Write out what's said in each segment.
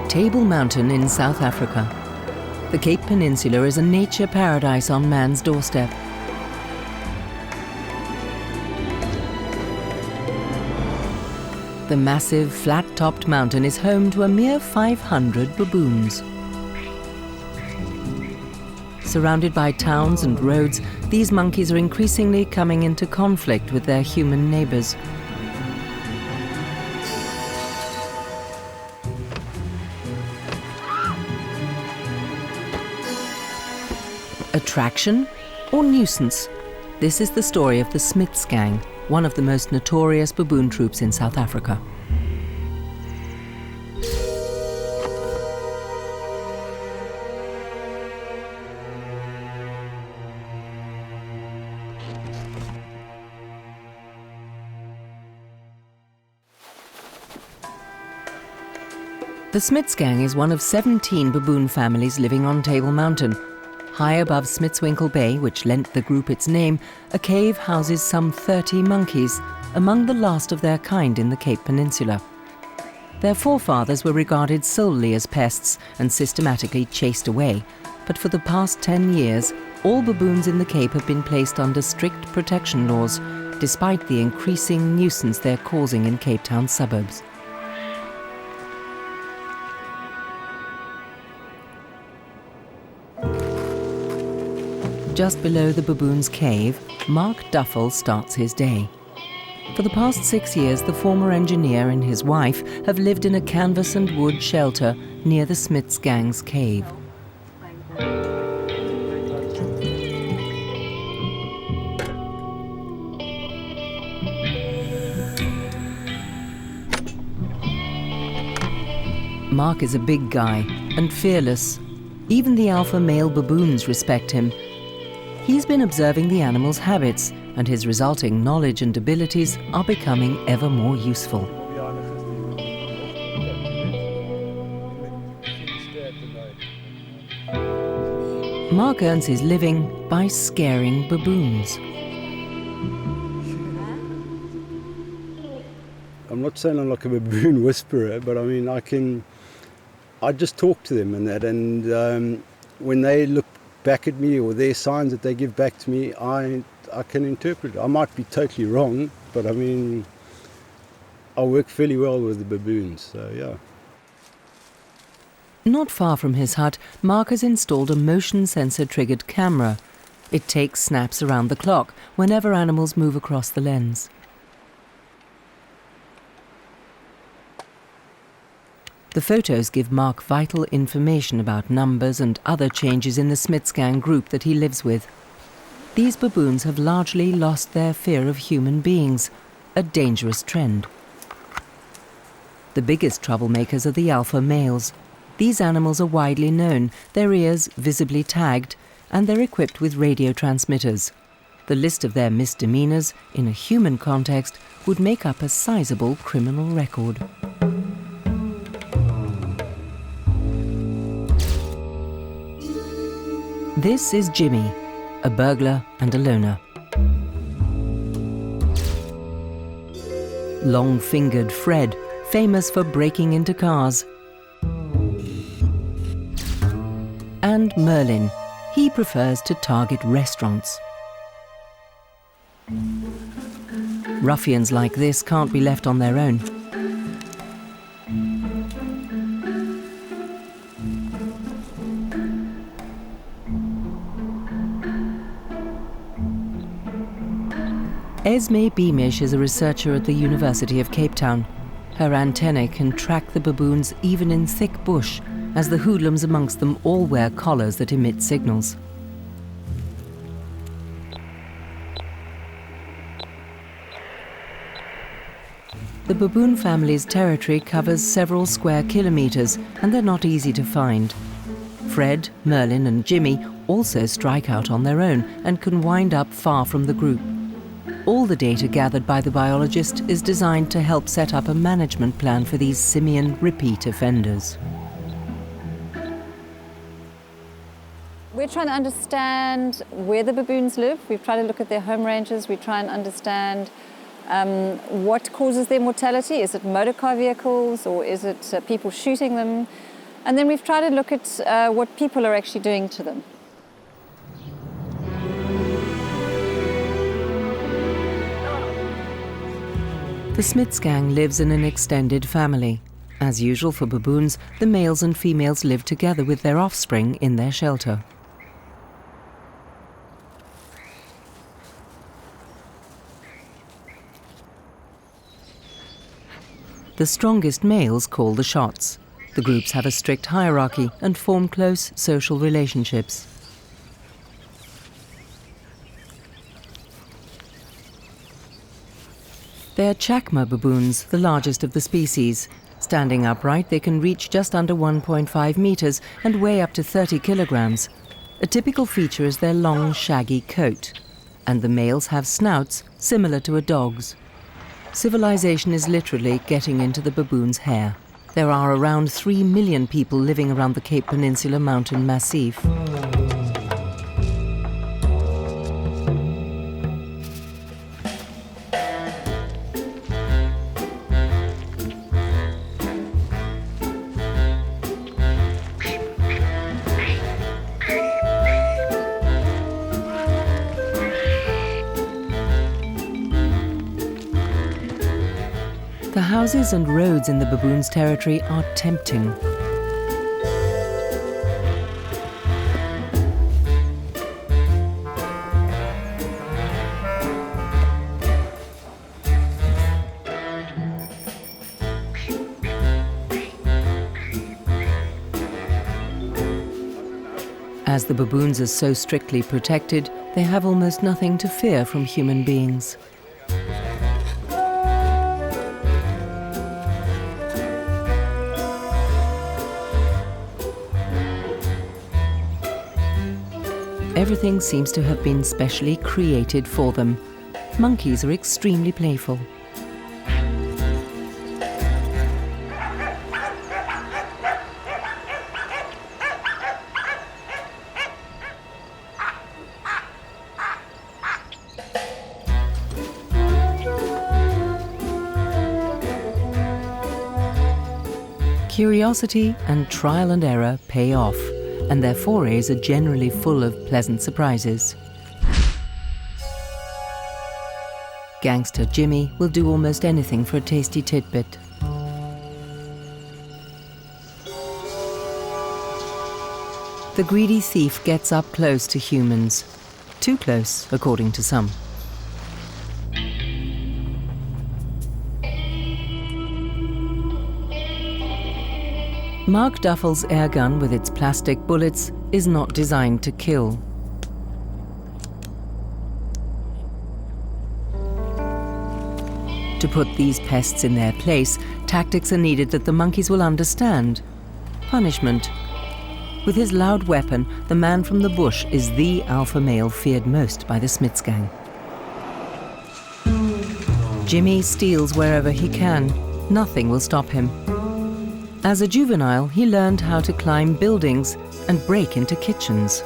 Table Mountain in South Africa. The Cape Peninsula is a nature paradise on man's doorstep. The massive, flat-topped mountain is home to a mere 500 baboons. Surrounded by towns and roads, these monkeys are increasingly coming into conflict with their human neighbours. Attraction or nuisance? This is the story of the Smiths gang, one of the most notorious baboon troops in South Africa. The Smiths gang is one of 17 baboon families living on Table Mountain. High above Smitswinkle Bay, which lent the group its name, a cave houses some 30 monkeys, among the last of their kind in the Cape Peninsula. Their forefathers were regarded solely as pests and systematically chased away, but for the past 10 years, all baboons in the Cape have been placed under strict protection laws, despite the increasing nuisance they're causing in Cape Town's suburbs. Just below the baboon's cave, Mark Duffel starts his day. For the past 6 years, the former engineer and his wife have lived in a canvas and wood shelter near the Smiths gang's cave. Mark is a big guy and fearless. Even the alpha male baboons respect him. He's been observing the animals' habits, and his resulting knowledge and abilities are becoming ever more useful. Mark earns his living by scaring baboons. I'm not saying I'm like a baboon whisperer, but I mean, I just talk to them and that, and when they look back at me or their signs that they give back to me, I can interpret it. I might be totally wrong, but I mean, I work fairly well with the baboons, so yeah. Not far from his hut, Mark has installed a motion sensor triggered camera. It takes snaps around the clock whenever animals move across the lens. The photos give Mark vital information about numbers and other changes in the Smiths gang group that he lives with. These baboons have largely lost their fear of human beings, a dangerous trend. The biggest troublemakers are the alpha males. These animals are widely known, their ears visibly tagged, and they're equipped with radio transmitters. The list of their misdemeanors, in a human context, would make up a sizable criminal record. This is Jimmy, a burglar and a loner. Long-fingered Fred, famous for breaking into cars. And Merlin, he prefers to target restaurants. Ruffians like this can't be left on their own. Esme Beamish is a researcher at the University of Cape Town. Her antennae can track the baboons even in thick bush, as the hoodlums amongst them all wear collars that emit signals. The baboon family's territory covers several square kilometers, and they're not easy to find. Fred, Merlin and Jimmy also strike out on their own and can wind up far from the group. All the data gathered by the biologist is designed to help set up a management plan for these simian repeat offenders. We're trying to understand where the baboons live. We've tried to look at their home ranges. We try and understand what causes their mortality. Is it motor car vehicles or is it people shooting them? And then we've tried to look at what people are actually doing to them. The Smiths gang lives in an extended family. As usual for baboons, the males and females live together with their offspring in their shelter. The strongest males call the shots. The groups have a strict hierarchy and form close social relationships. They're Chacma baboons, the largest of the species. Standing upright, they can reach just under 1.5 meters and weigh up to 30 kilograms. A typical feature is their long, shaggy coat. And the males have snouts similar to a dog's. Civilization is literally getting into the baboon's hair. There are around 3 million people living around the Cape Peninsula mountain massif. The houses and roads in the baboons' territory are tempting. As the baboons are so strictly protected, they have almost nothing to fear from human beings. Everything seems to have been specially created for them. Monkeys are extremely playful. Curiosity and trial and error pay off, and their forays are generally full of pleasant surprises. Gangster Jimmy will do almost anything for a tasty tidbit. The greedy thief gets up close to humans. Too close, according to some. Mark Duffel's airgun with its plastic bullets is not designed to kill. To put these pests in their place, tactics are needed that the monkeys will understand. Punishment. With his loud weapon, the man from the bush is the alpha male feared most by the Smiths gang. Jimmy steals wherever he can. Nothing will stop him. As a juvenile, he learned how to climb buildings and break into kitchens.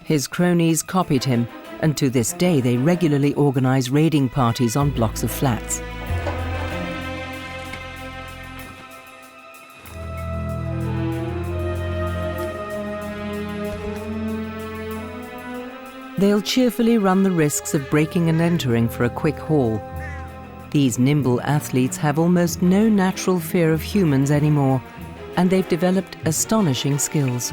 His cronies copied him, and to this day they regularly organize raiding parties on blocks of flats. They'll cheerfully run the risks of breaking and entering for a quick haul. These nimble athletes have almost no natural fear of humans anymore, and they've developed astonishing skills.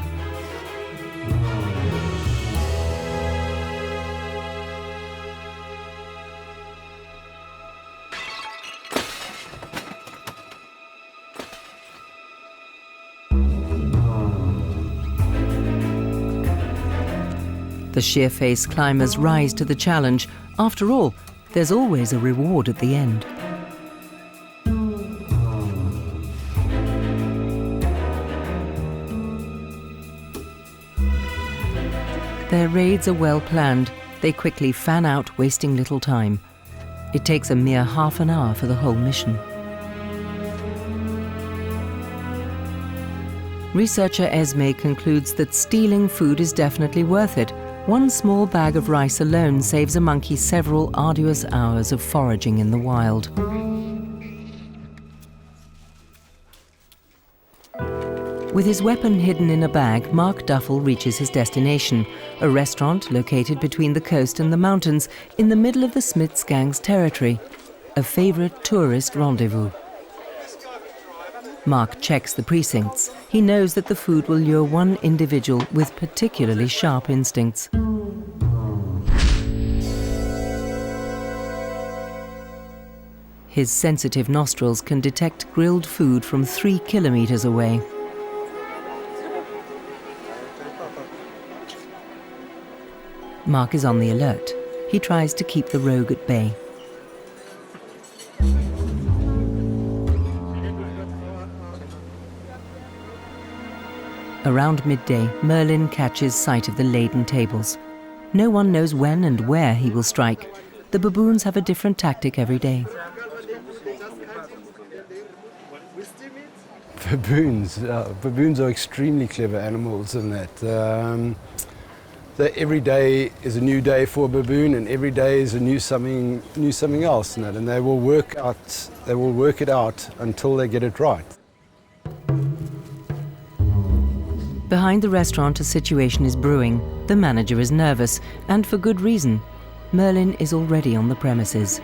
The sheer-faced climbers rise to the challenge. After all, there's always a reward at the end. Their raids are well planned. They quickly fan out, wasting little time. It takes a mere half an hour for the whole mission. Researcher Esme concludes that stealing food is definitely worth it. One small bag of rice alone saves a monkey several arduous hours of foraging in the wild. With his weapon hidden in a bag, Mark Duffel reaches his destination, a restaurant located between the coast and the mountains in the middle of the Smiths gang's territory, a favourite tourist rendezvous. Mark checks the precincts. He knows that the food will lure one individual with particularly sharp instincts. His sensitive nostrils can detect grilled food from 3 kilometres away. Mark is on the alert. He tries to keep the rogue at bay. Around midday, Merlin catches sight of the laden tables. No one knows when and where he will strike. The baboons have a different tactic every day. Baboons are extremely clever animals in that. Every day is a new day for a baboon, and every day is a new something else in that, and they will work it out until they get it right. Behind the restaurant, a situation is brewing. The manager is nervous, and for good reason. Merlin is already on the premises.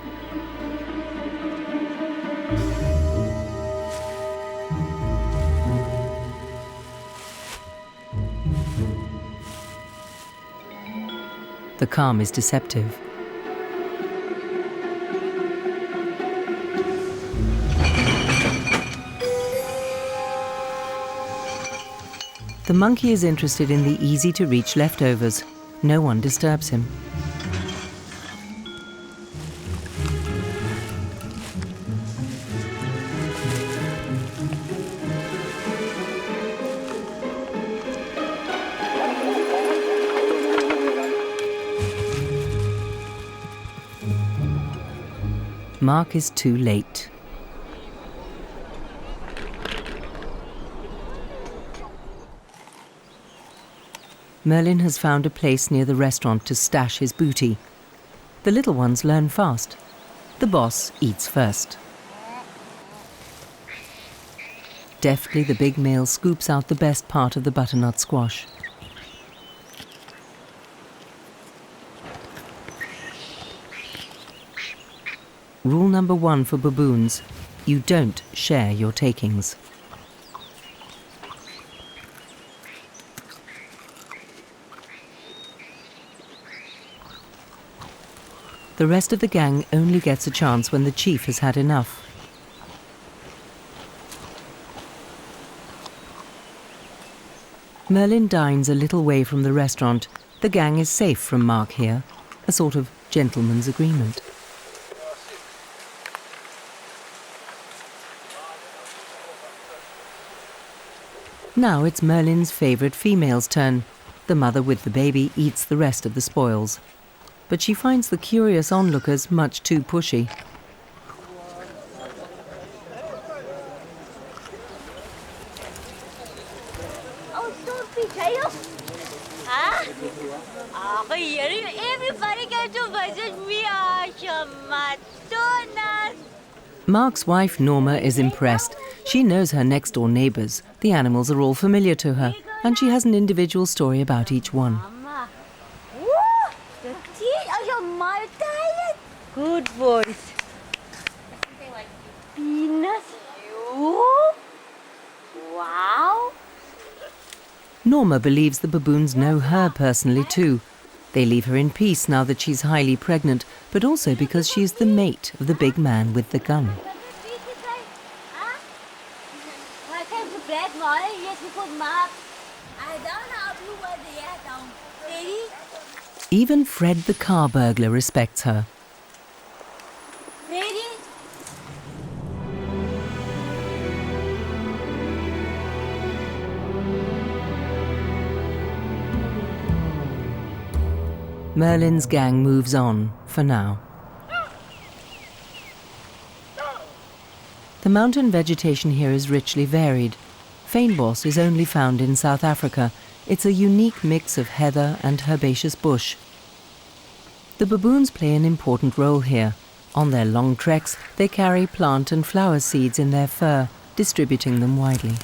The calm is deceptive. The monkey is interested in the easy-to-reach leftovers. No one disturbs him. Mark is too late. Merlin has found a place near the restaurant to stash his booty. The little ones learn fast. The boss eats first. Deftly, the big male scoops out the best part of the butternut squash. Rule number 1 for baboons: you don't share your takings. The rest of the gang only gets a chance when the chief has had enough. Merlin dines a little way from the restaurant. The gang is safe from Mark here, a sort of gentleman's agreement. Now it's Merlin's favourite female's turn. The mother with the baby eats the rest of the spoils. But she finds the curious onlookers much too pushy. Everybody get to visit me. Mark's wife Norma is impressed. She knows her next-door neighbours. The animals are all familiar to her, and she has an individual story about each one. The teeth are your mouth. Good voice. Penis, you? Wow. Norma believes the baboons know her personally too. They leave her in peace now that she's highly pregnant, but also because she is the mate of the big man with the gun. Even Fred the car burglar respects her. Ready? Merlin's gang moves on, for now. The mountain vegetation here is richly varied. Fynbos is only found in South Africa. It's a unique mix of heather and herbaceous bush. The baboons play an important role here. On their long treks, they carry plant and flower seeds in their fur, distributing them widely.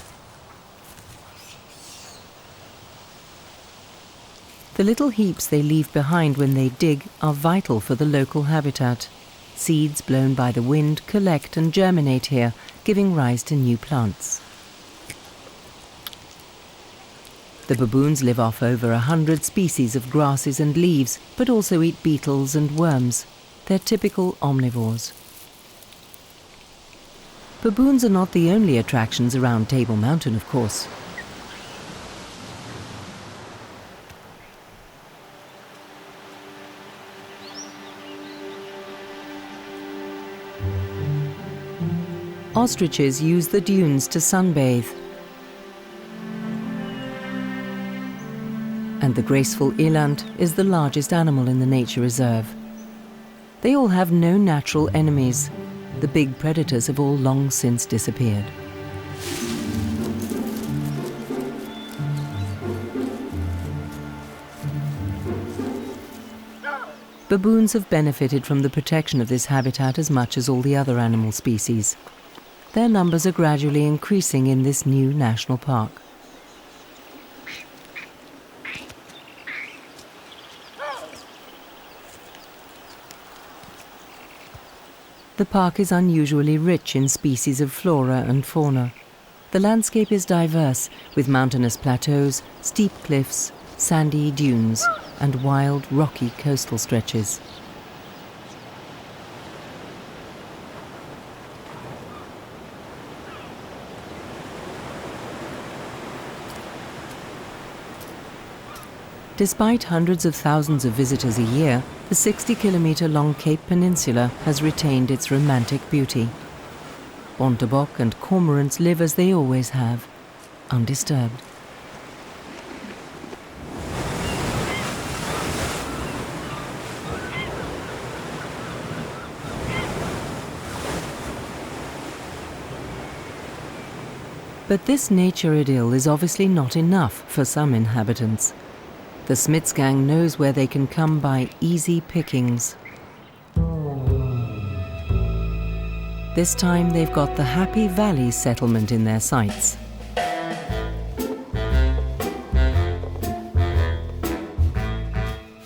The little heaps they leave behind when they dig are vital for the local habitat. Seeds blown by the wind collect and germinate here, giving rise to new plants. The baboons live off over 100 species of grasses and leaves, but also eat beetles and worms. They're typical omnivores. Baboons are not the only attractions around Table Mountain, of course. Ostriches use the dunes to sunbathe. And the graceful eland is the largest animal in the nature reserve. They all have no natural enemies. The big predators have all long since disappeared. Baboons have benefited from the protection of this habitat as much as all the other animal species. Their numbers are gradually increasing in this new national park. The park is unusually rich in species of flora and fauna. The landscape is diverse, with mountainous plateaus, steep cliffs, sandy dunes, and wild, rocky coastal stretches. Despite hundreds of thousands of visitors a year, the 60-kilometre-long Cape Peninsula has retained its romantic beauty. Bontebok and cormorants live as they always have, undisturbed. But this nature idyll is obviously not enough for some inhabitants. The Smits gang knows where they can come by easy pickings. This time they've got the Happy Valley settlement in their sights.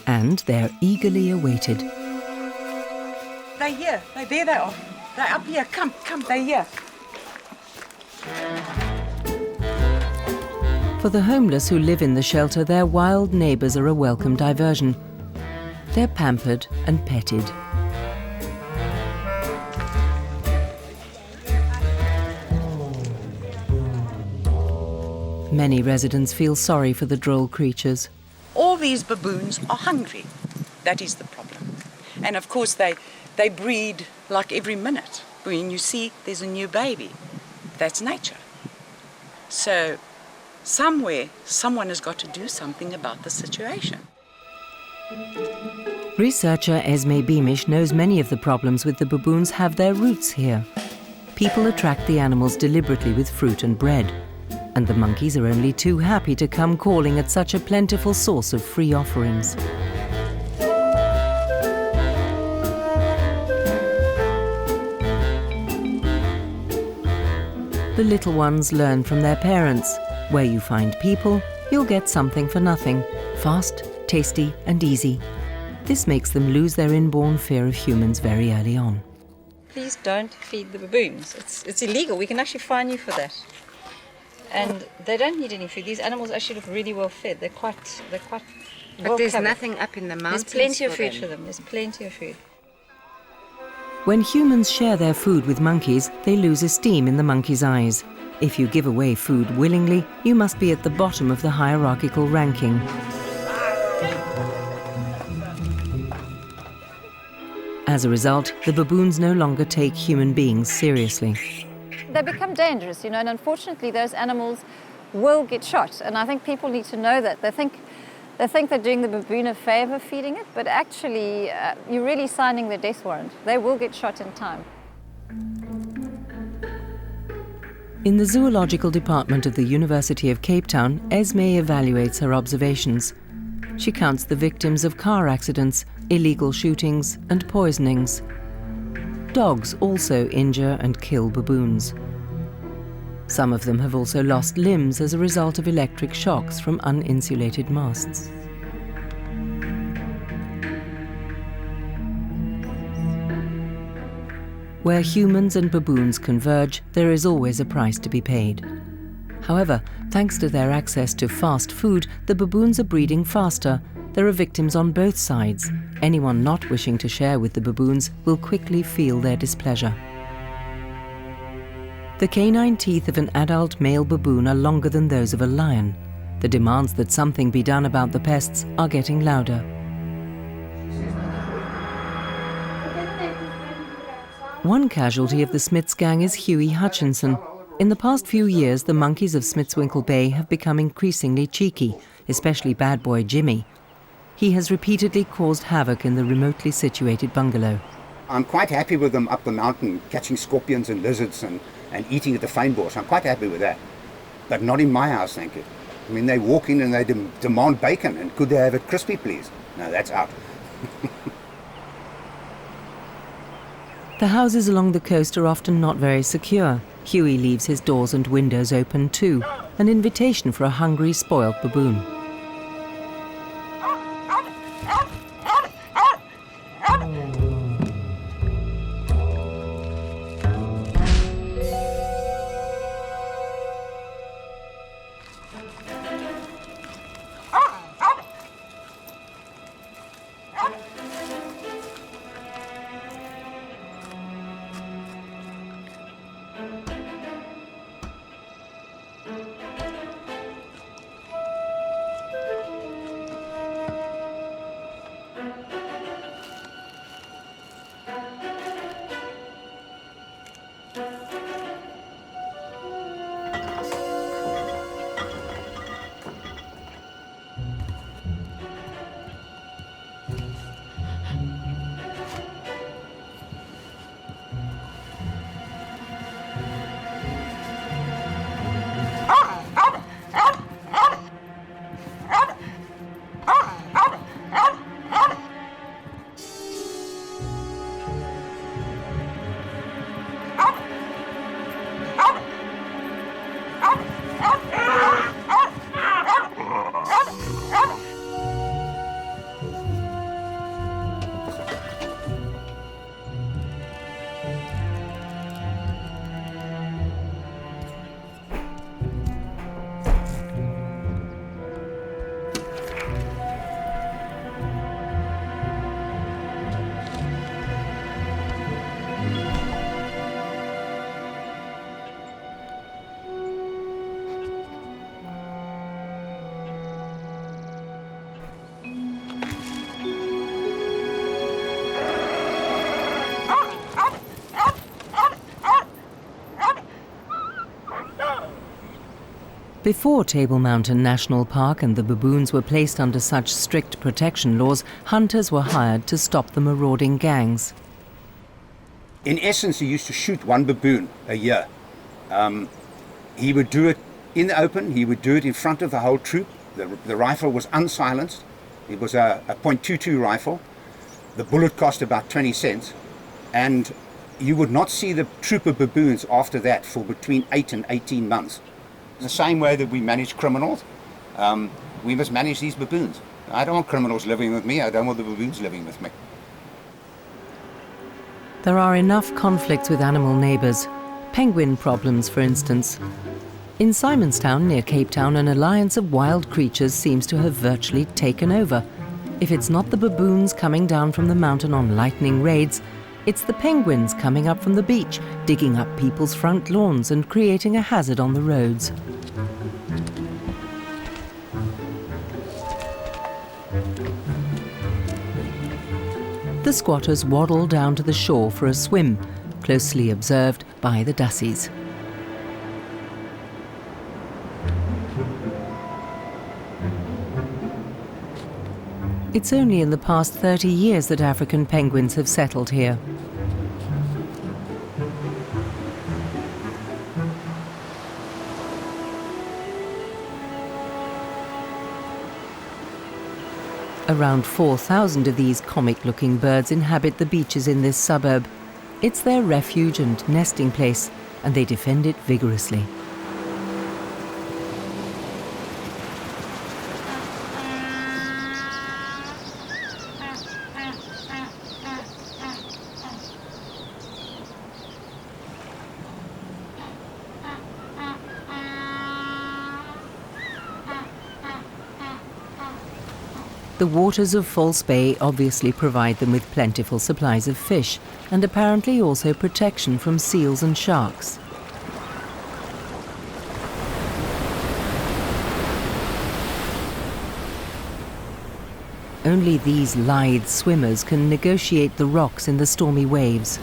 And they're eagerly awaited. They're here. There they are. They're up here. Come, they're here. For the homeless who live in the shelter, their wild neighbours are a welcome diversion. They're pampered and petted. Many residents feel sorry for the droll creatures. All these baboons are hungry. That is the problem. And of course they breed like every minute. When you see there's a new baby, that's nature. So somewhere, someone has got to do something about the situation. Researcher Esme Beamish knows many of the problems with the baboons have their roots here. People attract the animals deliberately with fruit and bread, and the monkeys are only too happy to come calling at such a plentiful source of free offerings. The little ones learn from their parents. Where you find people, you'll get something for nothing. Fast, tasty, and easy. This makes them lose their inborn fear of humans very early on. Please don't feed the baboons. It's illegal. We can actually fine you for that. And they don't need any food. These animals actually look really well fed. They're quite But there's nothing up in the mountains. There's plenty of food for them. There's plenty of food. When humans share their food with monkeys, they lose esteem in the monkeys' eyes. If you give away food willingly, you must be at the bottom of the hierarchical ranking. As a result, the baboons no longer take human beings seriously. They become dangerous, and unfortunately those animals will get shot. And I think people need to know that. They think they're doing the baboon a favor feeding it, but actually you're really signing their death warrant. They will get shot in time. In the zoological department of the University of Cape Town, Esme evaluates her observations. She counts the victims of car accidents, illegal shootings and poisonings. Dogs also injure and kill baboons. Some of them have also lost limbs as a result of electric shocks from uninsulated masts. Where humans and baboons converge, there is always a price to be paid. However, thanks to their access to fast food, the baboons are breeding faster. There are victims on both sides. Anyone not wishing to share with the baboons will quickly feel their displeasure. The canine teeth of an adult male baboon are longer than those of a lion. The demands that something be done about the pests are getting louder. One casualty of the Smiths gang is Huey Hutchinson. In the past few years, the monkeys of Smithswinkle Bay have become increasingly cheeky, especially bad boy Jimmy. He has repeatedly caused havoc in the remotely situated bungalow. I'm quite happy with them up the mountain, catching scorpions and lizards and eating at the fynbos. I'm quite happy with that. But not in my house, thank you. I mean, they walk in and they demand bacon, and could they have it crispy, please? No, that's out. The houses along the coast are often not very secure. Huey leaves his doors and windows open too, an invitation for a hungry, spoilt baboon. Before Table Mountain National Park and the baboons were placed under such strict protection laws, hunters were hired to stop the marauding gangs. In essence, he used to shoot one baboon a year. He would do it in the open, he would do it in front of the whole troop. The rifle was unsilenced. It was a .22 rifle. The bullet cost about 20 cents. And you would not see the troop of baboons after that for between 8 and 18 months. The same way that we manage criminals, we must manage these baboons. I don't want criminals living with me, I don't want the baboons living with me. There are enough conflicts with animal neighbours. Penguin problems, for instance. In Simonstown, near Cape Town, an alliance of wild creatures seems to have virtually taken over. If it's not the baboons coming down from the mountain on lightning raids, it's the penguins coming up from the beach, digging up people's front lawns and creating a hazard on the roads. The squatters waddle down to the shore for a swim, closely observed by the Dussies. It's only in the past 30 years that African penguins have settled here. Around 4,000 of these comic-looking birds inhabit the beaches in this suburb. It's their refuge and nesting place, and they defend it vigorously. The waters of False Bay obviously provide them with plentiful supplies of fish, and apparently also protection from seals and sharks. Only these lithe swimmers can negotiate the rocks in the stormy waves.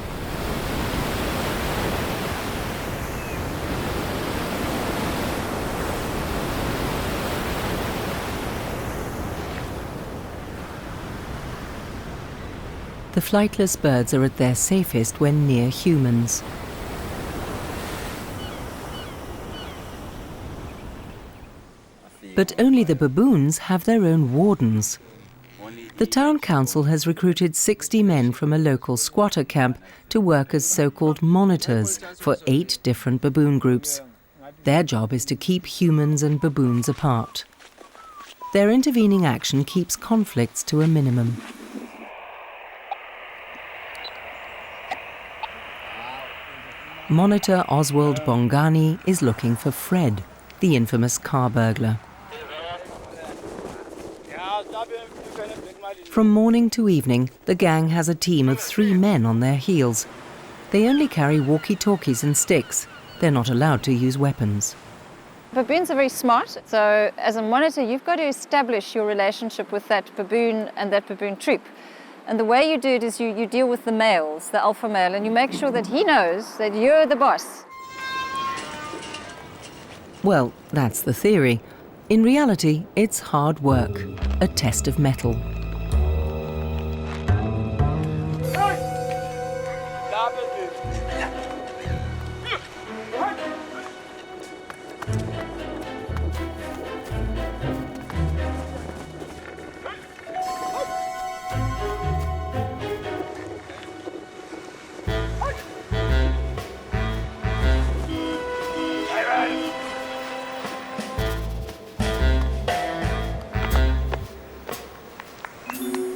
The flightless birds are at their safest when near humans. But only the baboons have their own wardens. The town council has recruited 60 men from a local squatter camp to work as so-called monitors for 8 different baboon groups. Their job is to keep humans and baboons apart. Their intervening action keeps conflicts to a minimum. Monitor Ostwald Bongani is looking for Fred, the infamous car burglar. From morning to evening, the gang has a team of 3 men on their heels. They only carry walkie-talkies and sticks. They're not allowed to use weapons. Baboons are very smart, so as a monitor you've got to establish your relationship with that baboon and that baboon troop. And the way you do it is you deal with the males, the alpha male, and you make sure that he knows that you're the boss. Well, that's the theory. In reality, it's hard work, a test of mettle.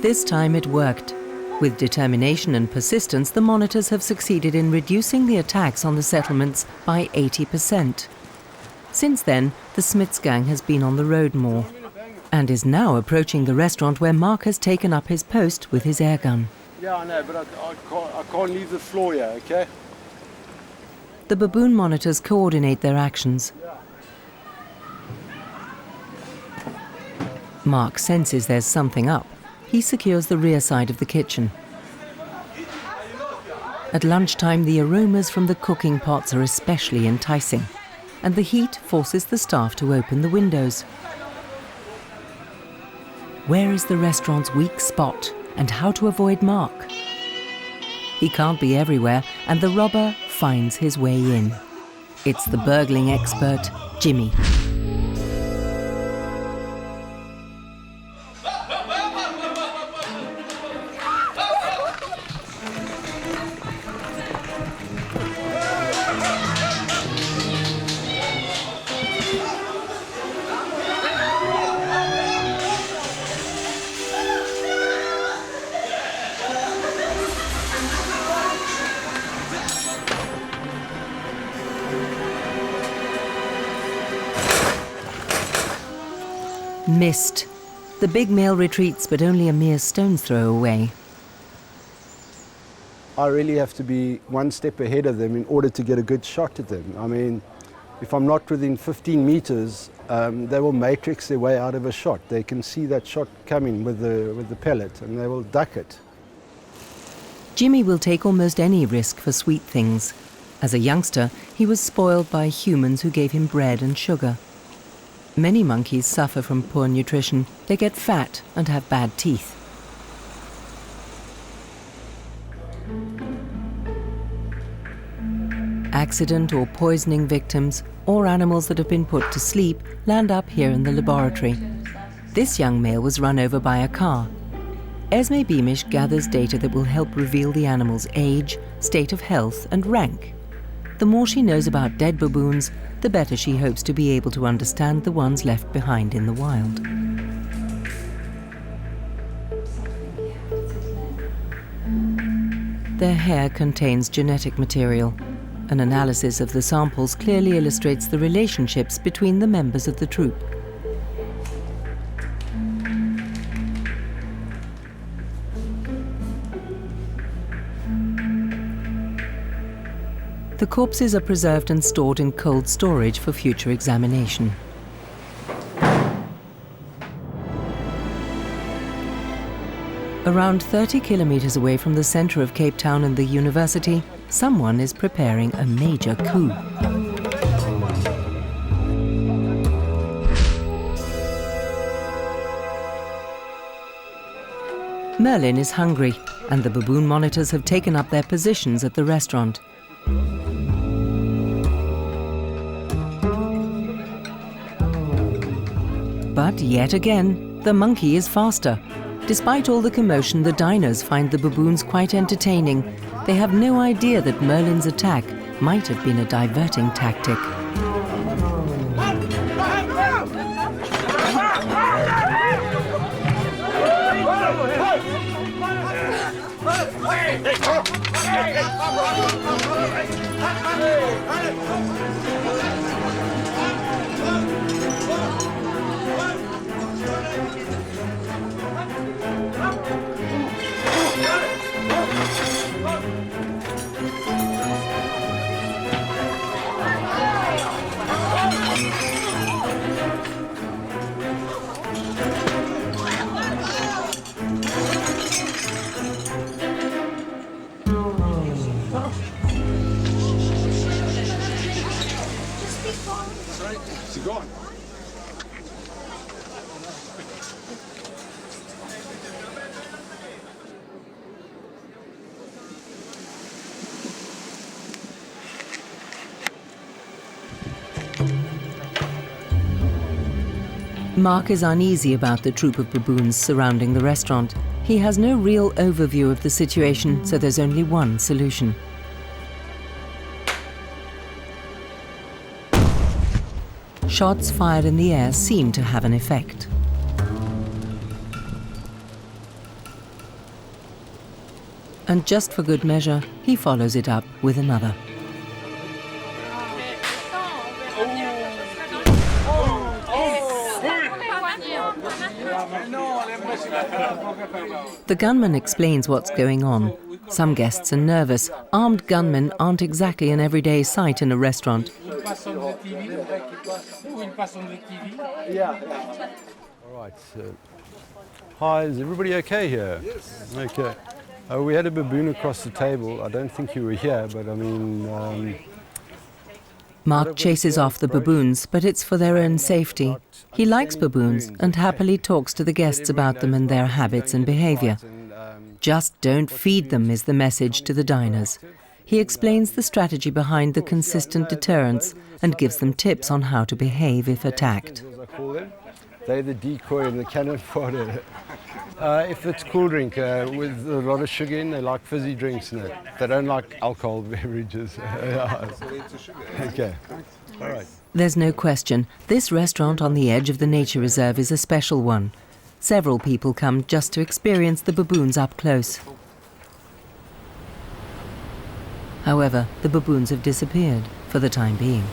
This time it worked. With determination and persistence, the monitors have succeeded in reducing the attacks on the settlements by 80%. Since then, the Smiths gang has been on the road more and is now approaching the restaurant where Mark has taken up his post with his airgun. Yeah, I know, but I can't leave the floor here, okay? The baboon monitors coordinate their actions. Mark senses there's something up. He secures the rear side of the kitchen. At lunchtime, the aromas from the cooking pots are especially enticing, and the heat forces the staff to open the windows. Where is the restaurant's weak spot, and how to avoid Mark? He can't be everywhere, and the robber finds his way in. It's the burgling expert, Jimmy. Missed. The big male retreats, but only a mere stone's throw away. I really have to be one step ahead of them in order to get a good shot at them. I mean, if I'm not within 15 meters, they will matrix their way out of a shot. They can see that shot coming with the pellet, and they will duck it. Jimmy will take almost any risk for sweet things. As a youngster, he was spoiled by humans who gave him bread and sugar. Many monkeys suffer from poor nutrition. They get fat and have bad teeth. Accident or poisoning victims, or animals that have been put to sleep, land up here in the laboratory. This young male was run over by a car. Esme Beamish gathers data that will help reveal the animal's age, state of health and rank. The more she knows about dead baboons, the better she hopes to be able to understand the ones left behind in the wild. Their hair contains genetic material. An analysis of the samples clearly illustrates the relationships between the members of the troop. The corpses are preserved and stored in cold storage for future examination. Around 30 kilometers away from the center of Cape Town and the university, someone is preparing a major coup. Merlin is hungry, and the baboon monitors have taken up their positions at the restaurant. But yet again, the monkey is faster. Despite all the commotion, the diners find the baboons quite entertaining. They have no idea that Merlin's attack might have been a diverting tactic. Mark is uneasy about the troop of baboons surrounding the restaurant. He has no real overview of the situation, so there's only one solution. Shots fired in the air seem to have an effect. And just for good measure, he follows it up with another. The gunman explains what's going on. Some guests are nervous. Armed gunmen aren't exactly an everyday sight in a restaurant. All right. Hi, is everybody okay here? Yes. Okay. We had a baboon across the table. I don't think you were here, but I mean... Mark chases off the baboons, but it's for their own safety. He likes baboons and happily talks to the guests about them and their habits and behavior. Just don't feed them is the message to the diners. He explains the strategy behind the consistent deterrence and gives them tips on how to behave if attacked. They're the decoy and the cannon fodder. If it's cool drink with a lot of sugar in, they like fizzy drinks and that. They don't like alcohol beverages. Okay. All right. There's no question, this restaurant on the edge of the nature reserve is a special one. Several people come just to experience the baboons up close. However, the baboons have disappeared for the time being.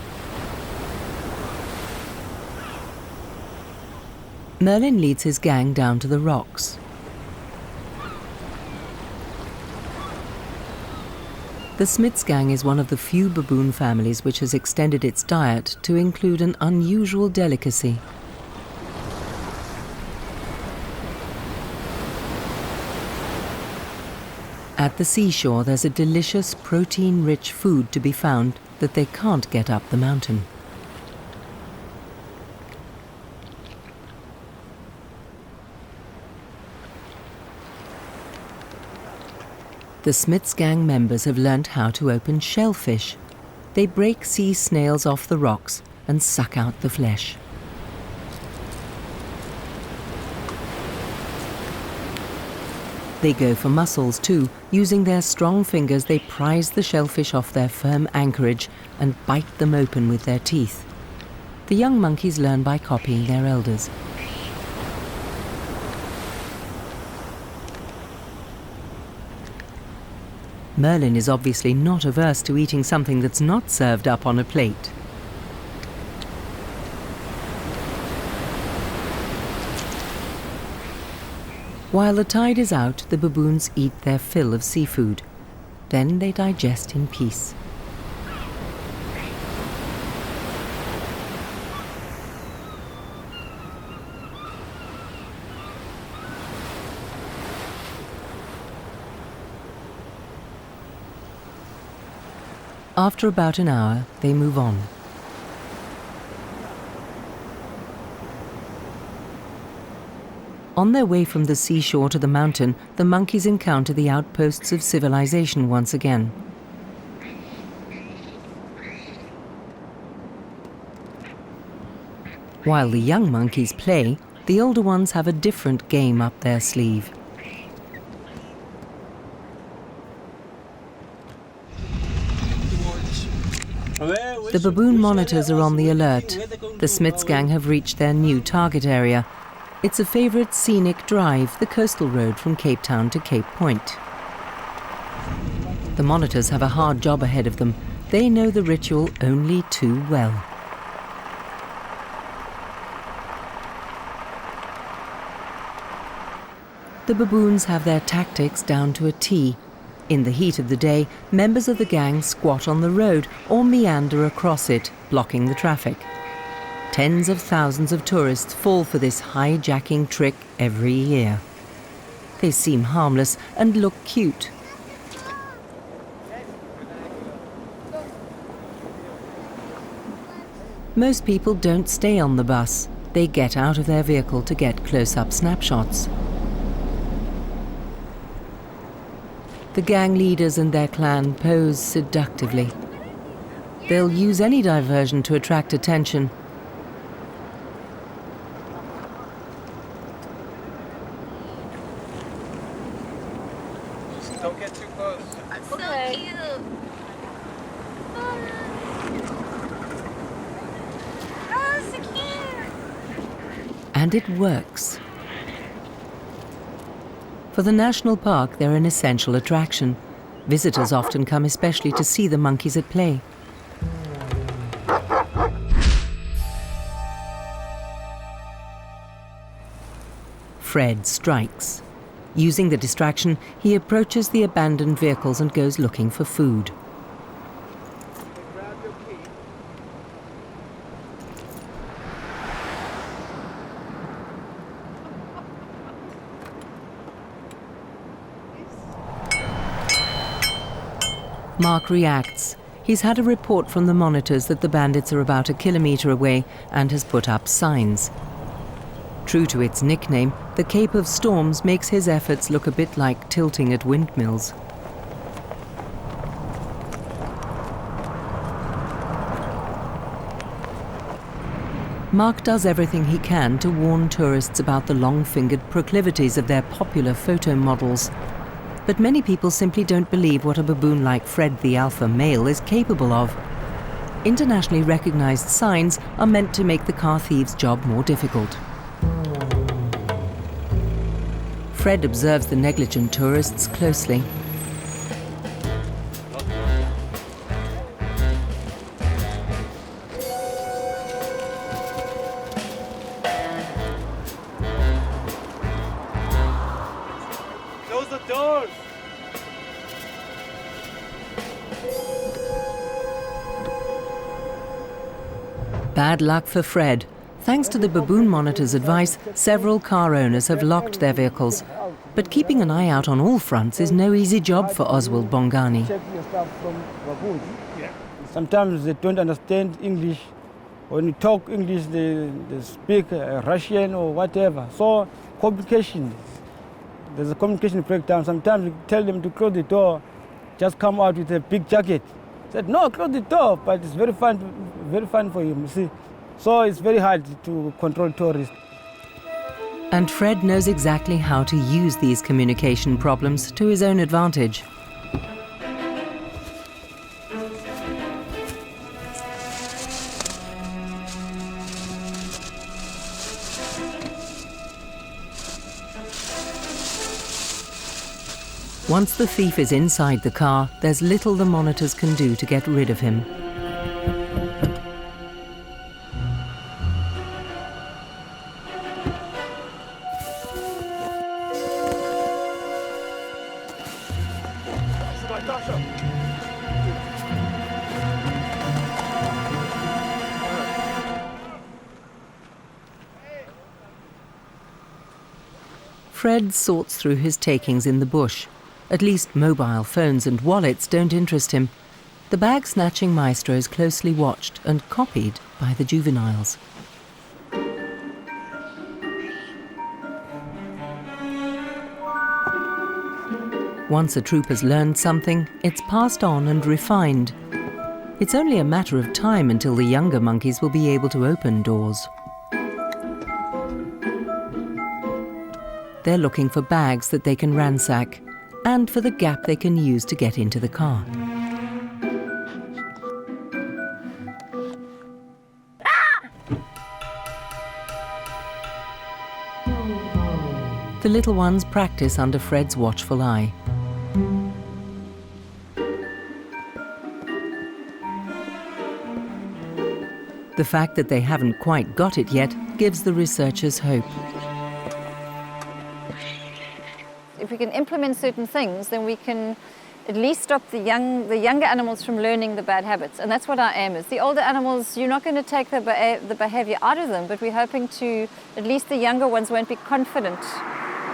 Merlin leads his gang down to the rocks. The Smiths gang is one of the few baboon families which has extended its diet to include an unusual delicacy. At the seashore, there's a delicious, protein-rich food to be found that they can't get up the mountain. The Smiths gang members have learnt how to open shellfish. They break sea snails off the rocks and suck out the flesh. They go for mussels too. Using their strong fingers, they prise the shellfish off their firm anchorage and bite them open with their teeth. The young monkeys learn by copying their elders. Merlin is obviously not averse to eating something that's not served up on a plate. While the tide is out, the baboons eat their fill of seafood. Then they digest in peace. After about an hour, they move on. On their way from the seashore to the mountain, the monkeys encounter the outposts of civilization once again. While the young monkeys play, the older ones have a different game up their sleeve. The baboon monitors are on the alert. The Smiths gang have reached their new target area. It's a favourite scenic drive, the coastal road from Cape Town to Cape Point. The monitors have a hard job ahead of them. They know the ritual only too well. The baboons have their tactics down to a T. In the heat of the day, members of the gang squat on the road or meander across it, blocking the traffic. Tens of thousands of tourists fall for this hijacking trick every year. They seem harmless and look cute. Most people don't stay on the bus. They get out of their vehicle to get close-up snapshots. The gang leaders and their clan pose seductively. They'll use any diversion to attract attention. Don't get too close. So cute. Oh, so cute. And it works. For the national park, they're an essential attraction. Visitors often come especially to see the monkeys at play. Fred strikes. Using the distraction, he approaches the abandoned vehicles and goes looking for food. Mark reacts. He's had a report from the monitors that the bandits are about 1 kilometre away and has put up signs. True to its nickname, the Cape of Storms makes his efforts look a bit like tilting at windmills. Mark does everything he can to warn tourists about the long-fingered proclivities of their popular photo models. But many people simply don't believe what a baboon like Fred the alpha male is capable of. Internationally recognized signs are meant to make the car thieves' job more difficult. Fred observes the negligent tourists closely. Close the doors. Bad luck for Fred. Thanks to the baboon monitor's advice, several car owners have locked their vehicles. But keeping an eye out on all fronts is no easy job for Ostwald Bongani. Sometimes they don't understand English. When you talk English, they speak Russian or whatever. So communication, there's a communication breakdown. Sometimes you tell them to close the door, just come out with a big jacket. Said, no, close the door, but it's very fun for him, you see. So it's very hard to control tourists. And Fred knows exactly how to use these communication problems to his own advantage. Once the thief is inside the car, there's little the monitors can do to get rid of him. Fred sorts through his takings in the bush. At least mobile phones and wallets don't interest him. The bag-snatching maestro is closely watched and copied by the juveniles. Once a troop has learned something, it's passed on and refined. It's only a matter of time until the younger monkeys will be able to open doors. They're looking for bags that they can ransack, and for the gap they can use to get into the car. The little ones practice under Fred's watchful eye. The fact that they haven't quite got it yet gives the researchers hope. If we can implement certain things, then we can at least stop the younger animals from learning the bad habits. And that's what our aim is. The older animals, you're not going to take the behavior out of them, but we're hoping to, at least the younger ones won't be confident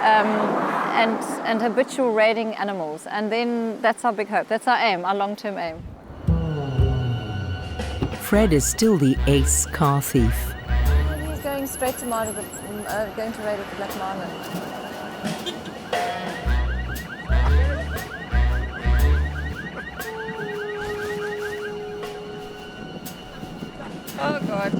and habitual raiding animals. And then that's our big hope. That's our aim, our long-term aim. Fred is still the ace car thief. He's going straight to going to raid at the Black Marlin. Oh God.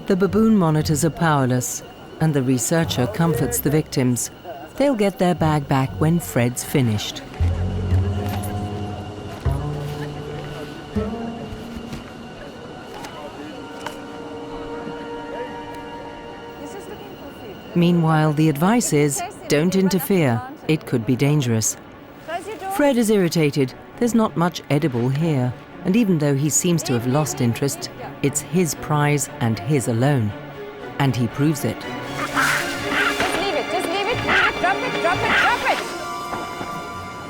The baboon monitors are powerless, and the researcher comforts the victims. They'll get their bag back when Fred's finished. Meanwhile, the advice is, don't interfere. It could be dangerous. Fred is irritated. There's not much edible here. And even though he seems to have lost interest, it's his prize and his alone. And he proves it. Just leave it, drop it.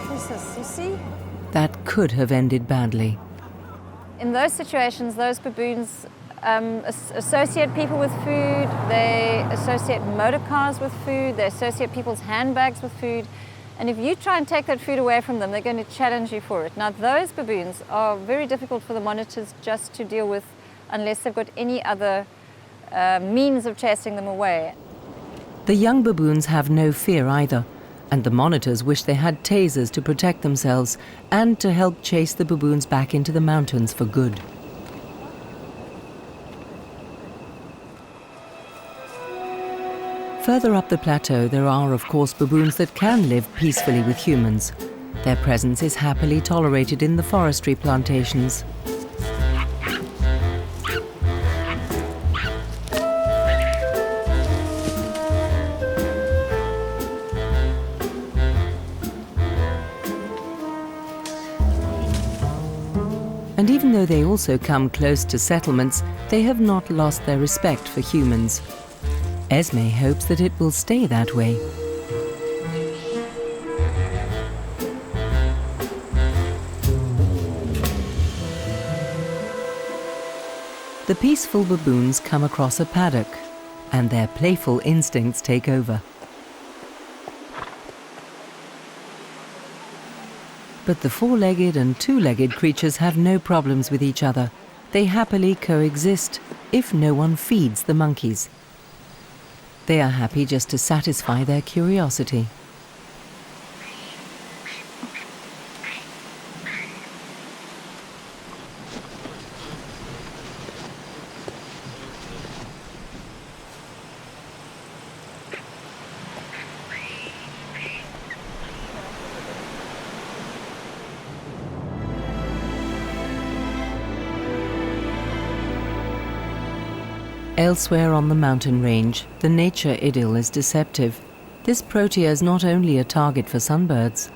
Jesus, you see? That could have ended badly. In those situations, those baboons associate people with food, they associate motor cars with food, they associate people's handbags with food. And if you try and take that food away from them, they're going to challenge you for it. Now, those baboons are very difficult for the monitors just to deal with unless they've got any other means of chasing them away. The young baboons have no fear either, and the monitors wish they had tasers to protect themselves and to help chase the baboons back into the mountains for good. Further up the plateau, there are, of course, baboons that can live peacefully with humans. Their presence is happily tolerated in the forestry plantations. And even though they also come close to settlements, they have not lost their respect for humans. Esme hopes that it will stay that way. The peaceful baboons come across a paddock, and their playful instincts take over. But the four-legged and two-legged creatures have no problems with each other. They happily coexist, if no one feeds the monkeys. They are happy just to satisfy their curiosity. Elsewhere on the mountain range, the nature idyll is deceptive. This protea is not only a target for sunbirds.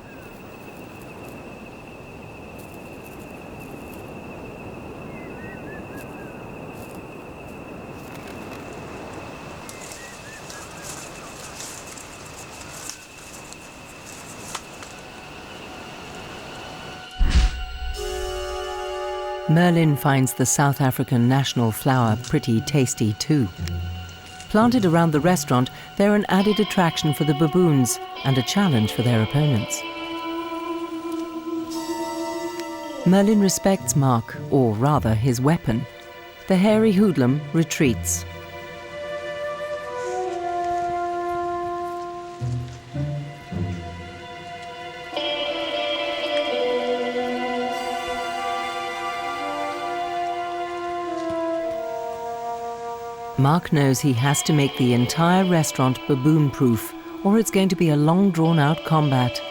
Merlin finds the South African national flower pretty tasty too. Planted around the restaurant, they're an added attraction for the baboons and a challenge for their opponents. Merlin respects Mark, or rather his weapon. The hairy hoodlum retreats. Mark knows he has to make the entire restaurant baboon-proof, or it's going to be a long drawn-out combat.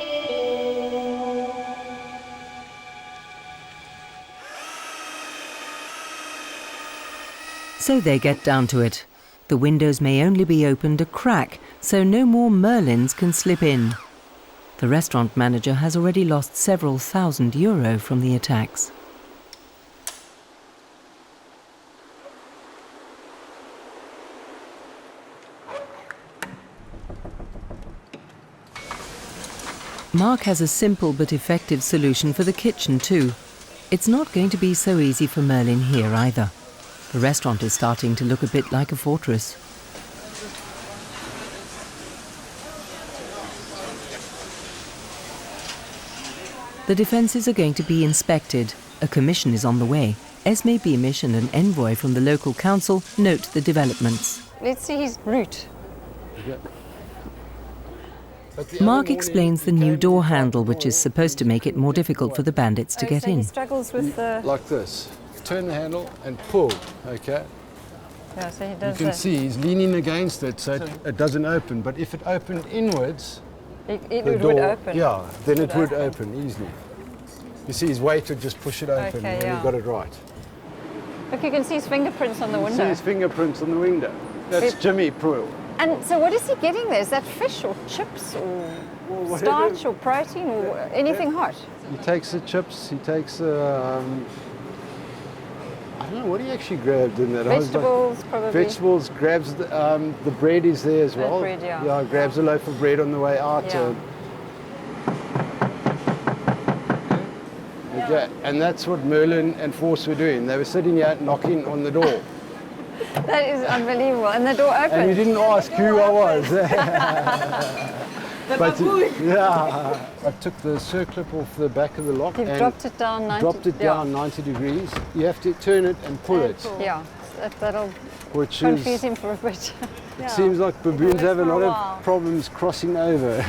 So they get down to it. The windows may only be opened a crack, so no more Merlins can slip in. The restaurant manager has already lost several €1,000 from the attacks. Mark has a simple but effective solution for the kitchen too. It's not going to be so easy for Merlin here either. The restaurant is starting to look a bit like a fortress. The defences are going to be inspected. A commission is on the way. Esme Beamish and an envoy from the local council note the developments. Let's see his route. Mark explains the new door handle, which is supposed to make it more difficult for the bandits to get so in. He struggles with the... Like this. Turn the handle and pull, okay? Yeah, so he You does can that. see he's leaning against it so it doesn't open. But if it opened inwards, It the would door, open. yeah, then it would open easily. You see his weight would just push it open Okay, and yeah. he got it right. Look, you can see his fingerprints on the You see window. his fingerprints on the window. That's Jimmy Pruill. And so what is he getting there? Is that fish or chips or starch or protein or anything hot? He takes the chips, he takes the, I don't know what he actually grabbed in that. Vegetables, probably. Vegetables, grabs the bread is there as well. bread, yeah. Yeah, grabs a loaf of bread on the way out. Yeah. Okay, and that's what Merlin and Force were doing. They were sitting here knocking on the door. That is unbelievable. And the door opened. And you didn't ask who I was. Yeah, I took the circlip off the back of the lock You've and dropped it down 90 dropped it down 90 degrees. You have to turn it and pull it, Yeah, that'll which confuse him for a bit. it seems like baboons have a lot of problems crossing over.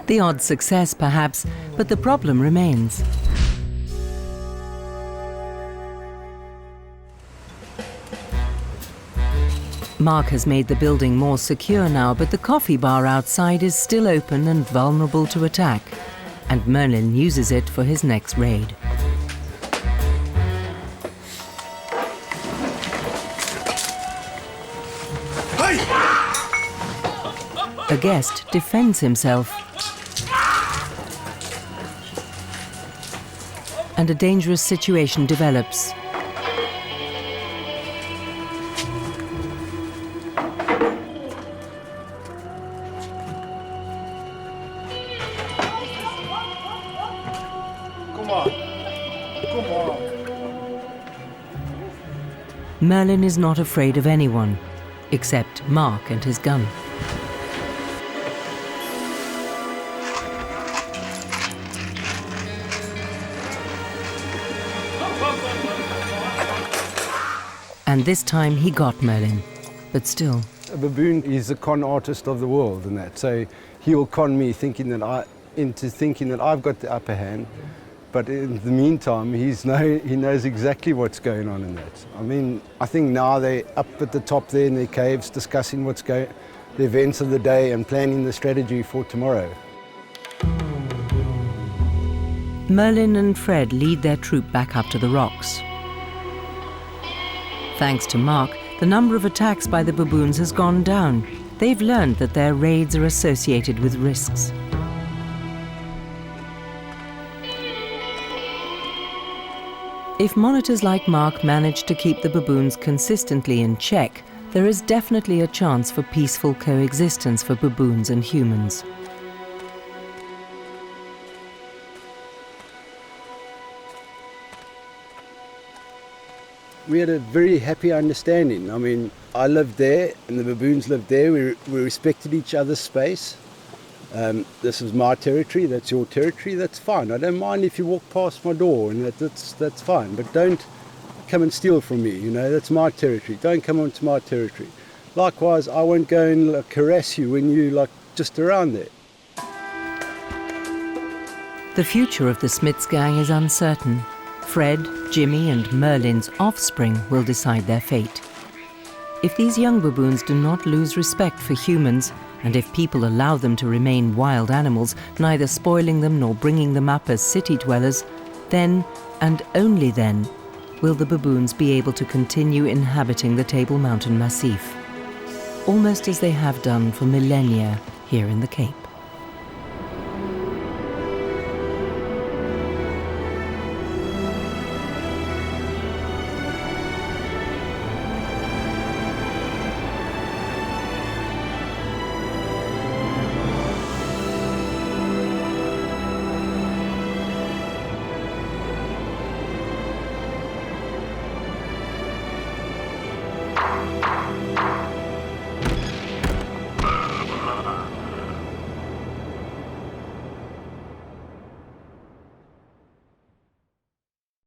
The odd success, perhaps, but the problem remains. Mark has made the building more secure now, but the coffee bar outside is still open and vulnerable to attack, and Merlin uses it for his next raid. A guest defends himself, and a dangerous situation develops. Merlin is not afraid of anyone, except Mark and his gun. And this time he got Merlin, but still. A baboon is the con artist of the world and that, so he'll con me into thinking that I've got the upper hand. But in the meantime, he knows exactly what's going on in that. I mean, I think now they're up at the top there in their caves discussing the events of the day and planning the strategy for tomorrow. Merlin and Fred lead their troop back up to the rocks. Thanks to Mark, the number of attacks by the baboons has gone down. They've learned that their raids are associated with risks. If monitors like Mark manage to keep the baboons consistently in check, there is definitely a chance for peaceful coexistence for baboons and humans. We had a very happy understanding. I mean, I lived there and the baboons lived there. We respected each other's space. This is my territory, that's your territory, that's fine. I don't mind if you walk past my door, and that's fine. But don't come and steal from me, you know, that's my territory. Don't come onto my territory. Likewise, I won't go and harass you when you're just around there. The future of the Smiths gang is uncertain. Fred, Jimmy and Merlin's offspring will decide their fate. If these young baboons do not lose respect for humans, and if people allow them to remain wild animals, neither spoiling them nor bringing them up as city dwellers, then, and only then, will the baboons be able to continue inhabiting the Table Mountain Massif, almost as they have done for millennia here in the Cape.